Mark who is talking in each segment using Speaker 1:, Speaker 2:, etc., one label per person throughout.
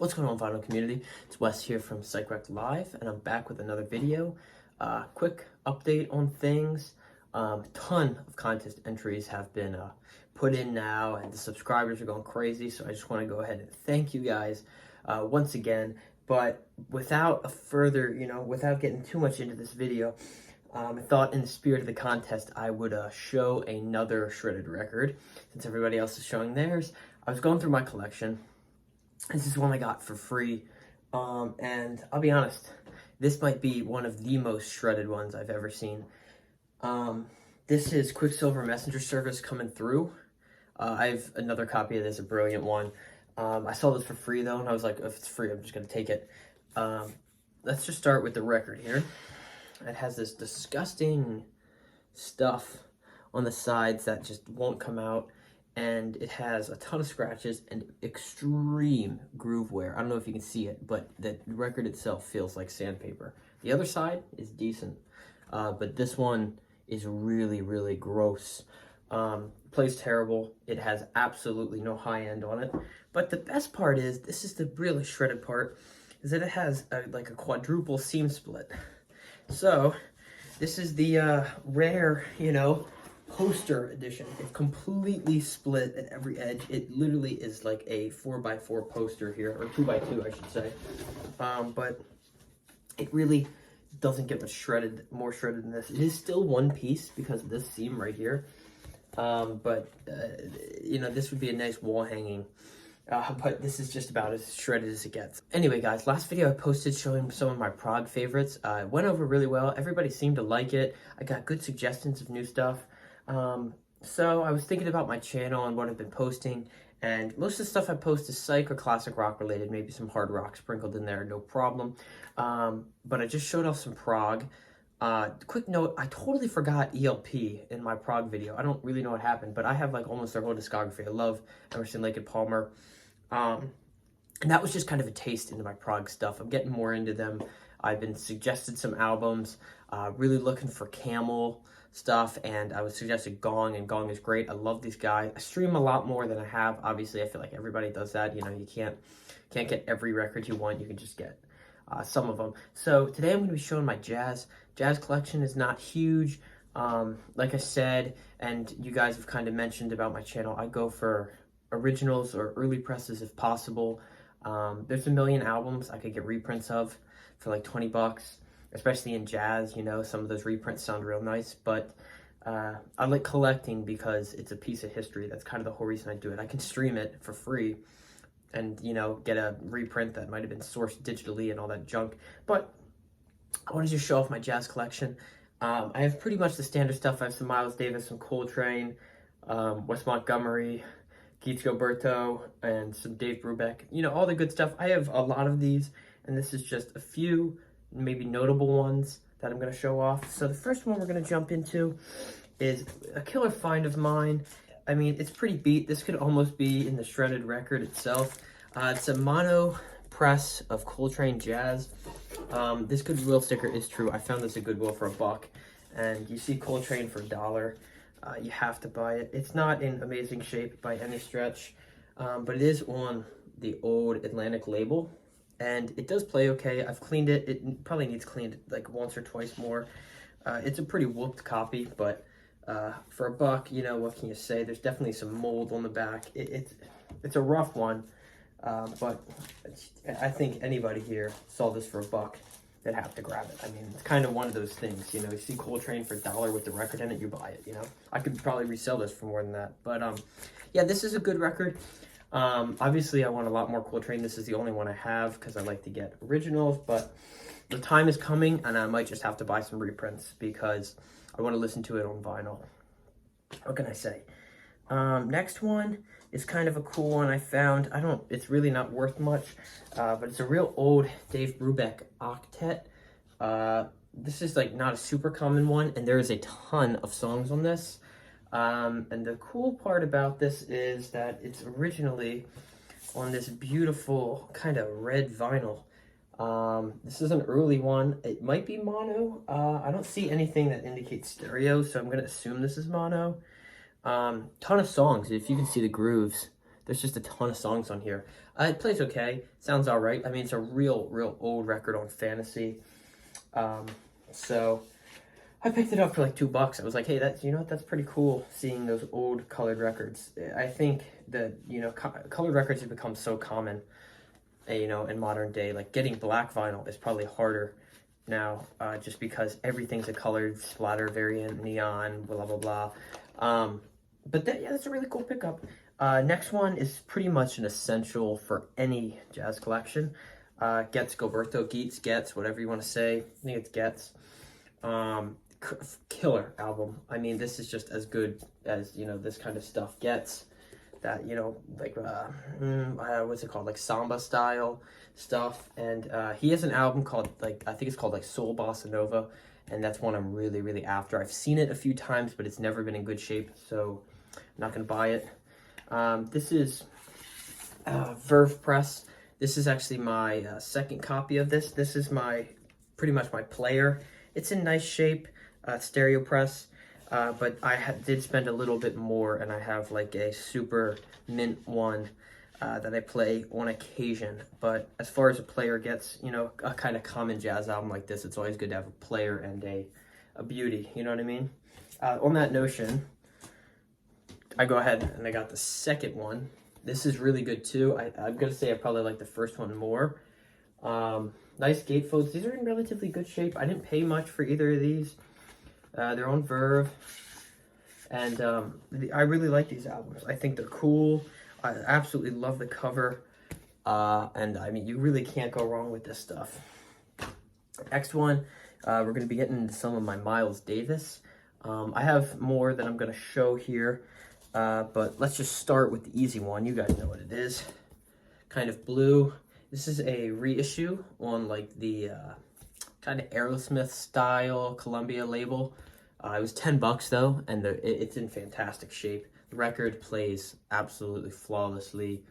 Speaker 1: What's going on, vinyl community? It's Wes here from psychrocklive, and I'm back with another video. Quick update on things. Ton of contest entries have been put in now, and the subscribers are going crazy. So I just want to go ahead and thank you guys once again. But without a further, without getting too much into this video, I thought in the spirit of the contest, I would show another shredded record since everybody else is showing theirs. I was going through my collection. This is one I got for free, and I'll be honest, this might be one of the most shredded ones I've ever seen. This is Quicksilver Messenger Service coming through. I have another copy of this, a brilliant one. I saw this for free though, and I was like, if it's free, I'm just gonna take it. Let's just start with the record here. It has this disgusting stuff on the sides that just won't come out. And it has a ton of scratches and extreme groove wear. I don't know if you can see it, but the record itself feels like sandpaper. The other side is decent, but this one is really, really gross. Plays terrible. It has absolutely no high end on it. But the best part is, this is the really shredded part, is that it has like a quadruple seam split. So this is the rare, poster edition. It's completely split at every edge. It literally is like a 4x4 poster here, or 2x2 I should say. But it really doesn't get much more shredded than this. It is still one piece because of this seam right here. This would be a nice wall hanging. But this is just about as shredded as it gets. Anyway, guys, last video I posted showing some of my prog favorites. It went over really well. Everybody seemed to like it. I got good suggestions of new stuff. So I was thinking about my channel and what I've been posting, and most of the stuff I post is psych or classic rock related, maybe some hard rock sprinkled in there, no problem. But I just showed off some prog. Quick note, I totally forgot ELP in my prog video. I don't really know what happened, but I have like almost their whole discography. I love Emerson, Lake and Palmer. And that was just kind of a taste into my prog stuff. I'm getting more into them. I've been suggested some albums, really looking for Camel stuff, and I was suggested Gong, and Gong is great. I love these guys. I stream a lot more than I have. Obviously, I feel like everybody does that. You can't get every record you want. You can just get some of them. So today I'm going to be showing my jazz collection. Is not huge. Like I said, and you guys have kind of mentioned about my channel, I go for originals or early presses if possible. There's a million albums I could get reprints of for like 20 bucks. Especially in jazz, some of those reprints sound real nice, but I like collecting because it's a piece of history. That's kind of the whole reason I do it. I can stream it for free and, get a reprint that might have been sourced digitally and all that junk. But I want to just show off my jazz collection. I have pretty much the standard stuff. I have some Miles Davis, some Coltrane, Wes Montgomery, Keith Gilberto, and some Dave Brubeck. All the good stuff. I have a lot of these, and this is just a few maybe notable ones that I'm going to show off. So the first one we're going to jump into is a killer find of mine. I mean, it's pretty beat. This could almost be in the shredded record itself. It's a mono press of Coltrane Jazz. This Goodwill sticker is true. I found this at Goodwill for $1, and you see Coltrane for $1. You have to buy it. It's not in amazing shape by any stretch, but it is on the old Atlantic label. And it does play okay. I've cleaned it. It probably needs cleaned like once or twice more. It's a pretty whooped copy, but for $1, what can you say? There's definitely some mold on the back. It's a rough one, but I think anybody here saw this for $1, they'd have to grab it. I mean, it's kind of one of those things, you see Coltrane for $1 with the record in it, you buy it, I could probably resell this for more than that. But yeah, this is a good record. Obviously I want a lot more Coltrane. This is the only one I have because I like to get originals, but the time is coming and I might just have to buy some reprints because I want to listen to it on vinyl. What can I say? Next one is kind of a cool one I found. It's really not worth much, but it's a real old Dave Brubeck Octet. This is like not a super common one, and there is a ton of songs on this. And the cool part about this is that it's originally on this beautiful kind of red vinyl. This is an early one. It might be mono. I don't see anything that indicates stereo, so I'm going to assume this is mono. Ton of songs. If you can see the grooves, There's just a ton of songs on here. It plays okay, sounds all right. I mean, it's a real old record on Fantasy. So I picked it up for like $2. I was like, hey, that's, you know, that's pretty cool seeing those old colored records. I think that, you know, colored records have become so common, you know, in modern day. Like getting black vinyl is probably harder now, just because everything's a colored splatter variant, neon, blah, blah, blah. But that, yeah, that's a really cool pickup. Next one is pretty much an essential for any jazz collection. Getz Gilberto, Getz, whatever you want to say. I think it's Getz. Killer album. I mean, this is just as good as, you know, this kind of stuff gets. That, you know, like, what's it called? Like samba style stuff. And he has an album called, like, I think it's called, like, Soul Bossa Nova. And that's one I'm really after. I've seen it a few times, but it's never been in good shape. So I'm not going to buy it. This is Verve Press. This is actually my second copy of this. This is pretty much my player. It's in nice shape, stereo press, but I did spend a little bit more, and I have like a super mint one that I play on occasion. But as far as a player gets, you know, a kind of common jazz album like this, it's always good to have a player and a beauty, you know what I mean? On that notion, I go ahead and I got the second one. This is really good too. I'm gonna say I probably like the first one more. Nice gatefolds. These are in relatively good shape. I didn't pay much for either of these. They're on Verve. And I really like these albums. I think they're cool. I absolutely love the cover. And I mean, you really can't go wrong with this stuff. Next one, we're going to be getting into some of my Miles Davis. I have more that I'm going to show here. But let's just start with the easy one. You guys know what it is. Kind of blue. This is a reissue on like the kind of Aerosmith style Columbia label. It was $10 though, and it's in fantastic shape. The record plays absolutely flawlessly.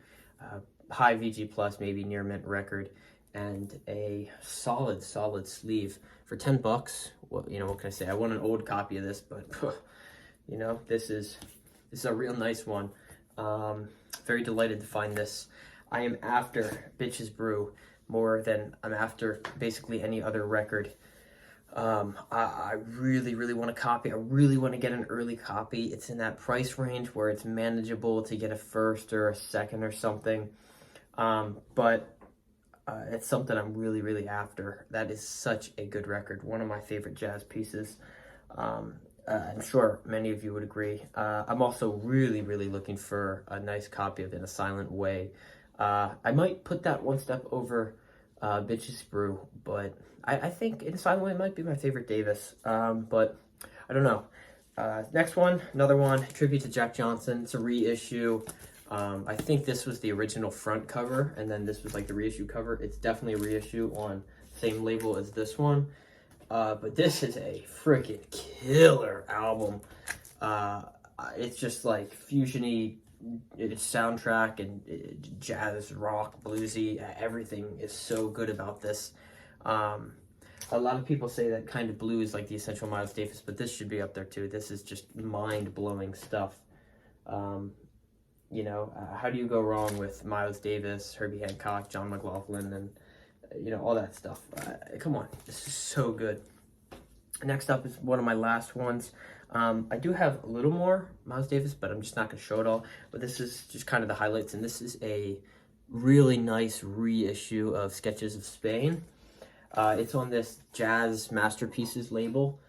Speaker 1: High VG plus, maybe near mint record, and a solid sleeve for $10. Well, you know, what can I say? I want an old copy of this, but you know, this is a real nice one. Very delighted to find this. I am after Bitches Brew more than I'm after basically any other record. I really want a copy. I really want to get an early copy. It's in that price range where it's manageable to get a first or a second or something. But it's something I'm really after. That is such a good record. One of my favorite jazz pieces. I'm sure many of you would agree. I'm also really looking for a nice copy of In a Silent Way. I might put that one step over Bitches Brew, but I think In a Silent Way might be my favorite Davis. But I don't know. Next one, another one, tribute to Jack Johnson. It's a reissue. I think this was the original front cover, and then this was like the reissue cover. It's definitely a reissue on the same label as this one. But this is a freaking killer album. It's just like fusiony soundtrack and jazz, rock, bluesy. Everything is so good about this. A lot of people say that Kind of Blue is like the essential Miles Davis, but this should be up there too. This is just mind-blowing stuff. You know, how do you go wrong with Miles Davis, Herbie Hancock, John McLaughlin, and you know, all that stuff? Come on, this is so good. Next up is one of my last ones. I do have a little more Miles Davis, but I'm just not going to show it all. But this is just kind of the highlights, and this is a really nice reissue of Sketches of Spain. It's on this Jazz Masterpieces label.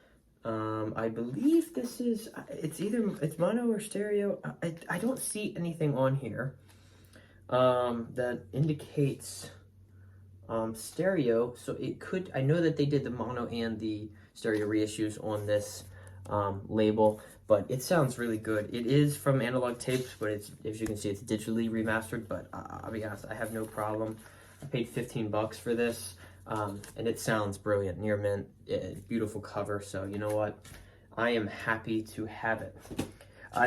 Speaker 1: I believe this is, it's mono or stereo. I don't see anything on here that indicates stereo, so it could, I know that they did the mono and the stereo reissues on this label, but it sounds really good. It is from Analog Tapes, but it's, as you can see, it's digitally remastered, but I'll be honest, I have no problem. I paid $15 for this, and it sounds brilliant, near mint, beautiful cover, so you know what? I am happy to have it.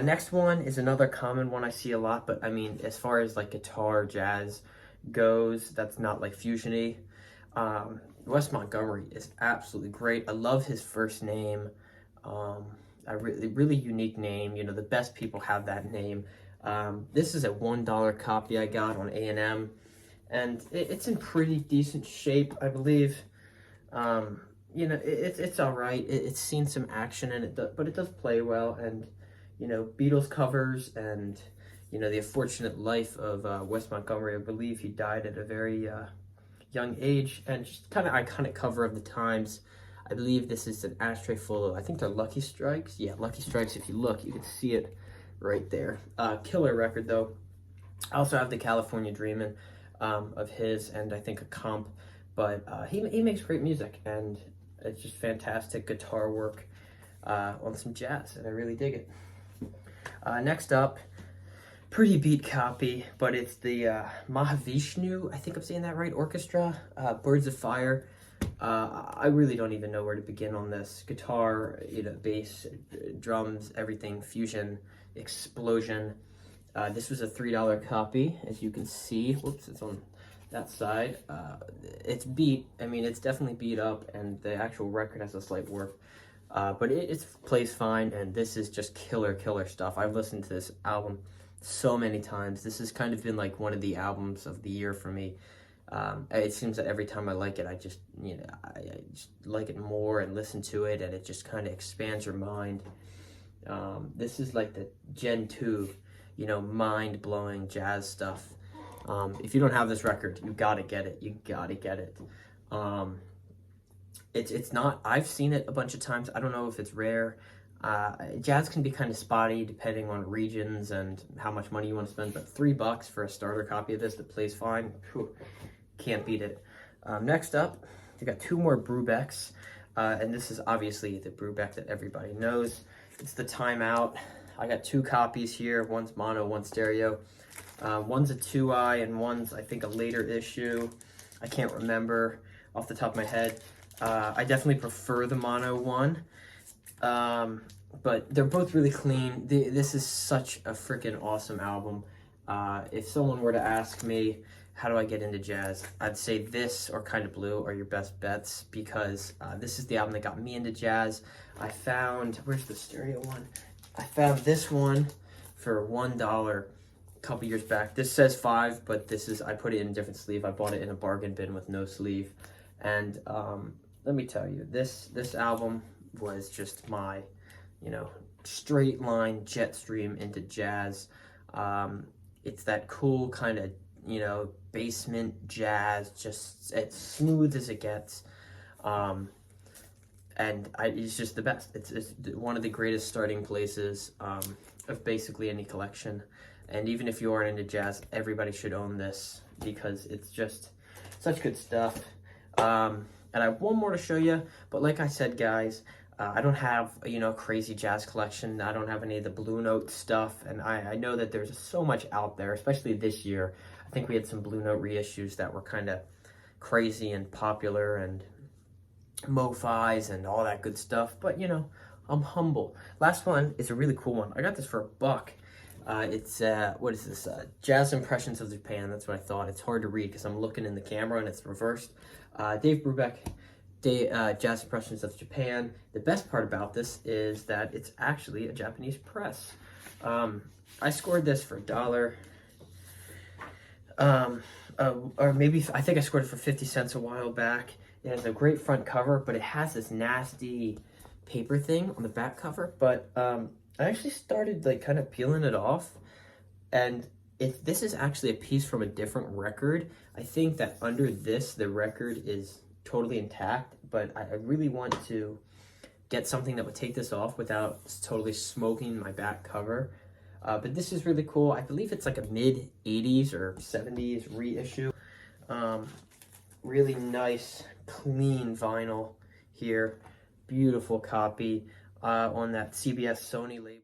Speaker 1: Next one is another common one I see a lot, but I mean, as far as like guitar, jazz goes, that's not like fusiony. Wes Montgomery is absolutely great. I love his first name. A really unique name. You know, the best people have that name. This is a $1 copy I got on A&M, and it's in pretty decent shape, I believe. You know, it's all right. It's seen some action in it, but it does play well. And, you know, Beatles covers and, you know, the unfortunate life of Wes Montgomery. I believe he died at a very young age, and just kind of iconic cover of the times. I believe this is an ashtray full of, I think they're Lucky Strikes. Yeah, Lucky Strikes. If you look, you can see it right there. Killer record, though. I also have the California Dreamin' of his, and I think a comp. But he makes great music, and it's just fantastic guitar work on some jazz, and I really dig it. Next up, pretty beat copy, but it's the Mahavishnu, I think I'm saying that right, orchestra, Birds of Fire. I really don't even know where to begin on this. Guitar, you know, bass, drums, everything, fusion, explosion. This was a $3 copy, as you can see. Whoops, it's on that side. It's beat. I mean, it's definitely beat up, and the actual record has a slight warp. But it plays fine, and this is just killer stuff. I've listened to this album so many times. This has kind of been like one of the albums of the year for me. It seems that every time I like it, I just, you know, I just like it more and listen to it, and it just kind of expands your mind. This is like the Gen 2, you know, mind-blowing jazz stuff. If you don't have this record, you gotta get it. You gotta get it. It's not, I've seen it a bunch of times. I don't know if it's rare. Jazz can be kind of spotty depending on regions and how much money you want to spend, but $3 for a starter copy of this that plays fine, whew, can't beat it. Next up, we got two more Brubecks, and this is obviously the Brubeck that everybody knows. It's the Time Out. I got two copies here. One's mono, one's stereo. One's a 2i, and one's, I think, a later issue. I can't remember off the top of my head. I definitely prefer the mono one, but they're both really clean. This is such a freaking awesome album. If someone were to ask me, how do I get into jazz? I'd say this or Kind of Blue are your best bets, because this is the album that got me into jazz. I found, where's the stereo one? I found this one for $1 a couple years back. This says 5, but this is, I put it in a different sleeve. I bought it in a bargain bin with no sleeve. And let me tell you, this album was just my, you know, straight line jet stream into jazz. It's that cool kind of, you know, basement jazz, just as smooth as it gets. And it's just the best. It's one of the greatest starting places of basically any collection. And even if you aren't into jazz, everybody should own this, because it's just such good stuff. And I have one more to show you, but like I said, guys, I don't have, you know, a crazy jazz collection. I don't have any of the Blue Note stuff, and I know that there's so much out there, especially this year. I think we had some Blue Note reissues that were kind of crazy and popular, and mo-fis and all that good stuff, but, you know, I'm humble. Last one is a really cool one. I got this for $1. It's, what is this? Jazz Impressions of Japan. That's what I thought. It's hard to read because I'm looking in the camera and it's reversed. Dave Brubeck, Jazz Impressions of Japan. The best part about this is that it's actually a Japanese press. I scored this for $1. Or maybe, I think I scored it for 50 cents a while back. It has a great front cover, but it has this nasty paper thing on the back cover. But I actually started like kind of peeling it off, and this is actually a piece from a different record. I think that under this, the record is totally intact, but I really want to get something that would take this off without totally smoking my back cover. But this is really cool. I believe it's like a mid-80s or 70s reissue. Really nice, clean vinyl here. Beautiful copy on that CBS Sony label.